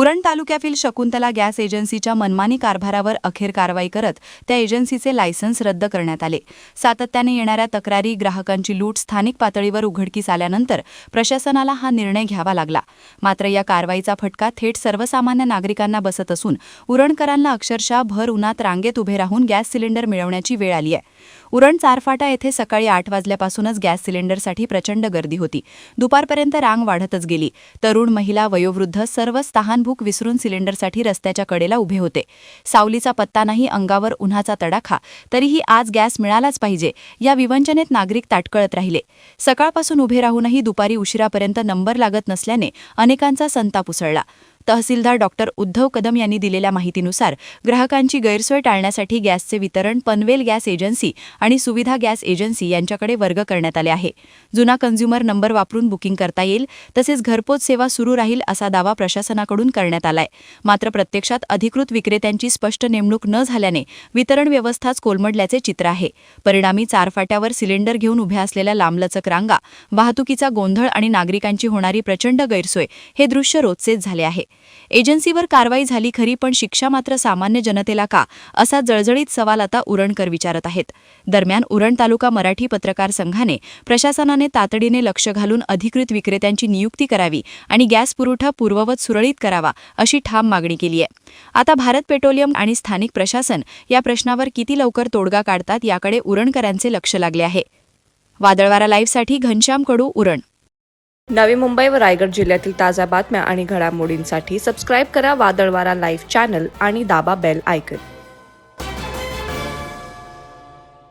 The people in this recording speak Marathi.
उरण तालुक्यातील शकुंतला गॅस एजन्सीच्या मनमानी कारभारावर अखेर कारवाई करत त्या एजन्सीचे लायसन्स रद्द करण्यात आले। सातत्याने येणाऱ्या तक्रारी, ग्राहकांची लूट स्थानिक पातळीवर उघडकीस आल्यानंतर प्रशासनाला हा निर्णय घ्यावा लागला। मात्र या कारवाईचा फटका थेट सर्वसामान्य नागरिकांना बसत असून उरणकरांना अक्षरशः भर उन्हात रांगेत उभे राहून गॅस सिलेंडर मिळवण्याची वेळ आली आहे। उरण चारफाटा येथे सकाळी 8 वाजल्यापासूनच गॅस सिलेंडरसाठी प्रचंड गर्दी होती। दुपारपर्यंत रांग वाढतच गेली। तरुण, महिला, वयोवृद्ध सर्वच तहानभूक विसरून सिलेंडरसाठी रस्त्याच्या कडेला उभे होते। सावलीचा पत्ता नाही, अंगावर उन्हाचा तडाखा, तरीही आज गॅस मिळालाच पाहिजे या विवंचनेत नागरिक ताटकळत राहिले। सकाळपासून उभे राहूनही दुपारी उशिरापर्यंत नंबर लागत नसल्याने अनेकांचा संताप उसळला। तहसीलदार डॉक्टर उद्धव कदम यांनी दिलेल्या माहितीनुसार ग्राहकांची गैरसोय टाळण्यासाठी गॅसचे वितरण पनवेल गॅस एजन्सी आणि सुविधा गॅस एजन्सी यांच्याकडे वर्ग करण्यात आले आहे। जुना कन्झ्युमर नंबर वापरून बुकिंग करता येईल, तसेच घरपोच सेवा सुरू राहील असा दावा प्रशासनाकडून करण्यात आलाय। मात्र प्रत्यक्षात अधिकृत विक्रेत्यांची स्पष्ट नेमणूक न झाल्याने वितरण व्यवस्थाच कोलमडल्याचे चित्र आहे। परिणामी चारफाट्यावर सिलेंडर घेऊन उभ्या असलेल्या लांबलचक रांगा, वाहतुकीचा गोंधळ आणि नागरिकांची होणारी प्रचंड गैरसोय हे दृश्य रोजचेच झाले आहे। एजन्सीवर कारवाई झाली खरी, पण शिक्षा मात्र सामान्य जनतेला का, असा जळजळीत सवाल आता उरणकर विचारत आहेत। दरम्यान उरण तालुका मराठी पत्रकार संघाने प्रशासनाने तातडीने लक्ष घालून अधिकृत विक्रेत्यांची नियुक्ती करावी आणि गॅस पुरवठा पूर्ववत सुरळीत करावा अशी ठाम मागणी केली आहे। आता भारत पेट्रोलियम आणि स्थानिक प्रशासन या प्रश्नावर किती लवकर तोडगा काढतात याकडे उरणकरांचे लक्ष लागले आहे। वादळवारा लाईव्हसाठी घनश्याम कडू, उरण। नवी मुंबई व रायगड जिल्ह्यातील ताज्या बातम्या आणि घडामोडींसाठी सबस्क्राईब करा वादळवारा लाईव्ह चॅनल आणि दाबा बेल आयकॉन।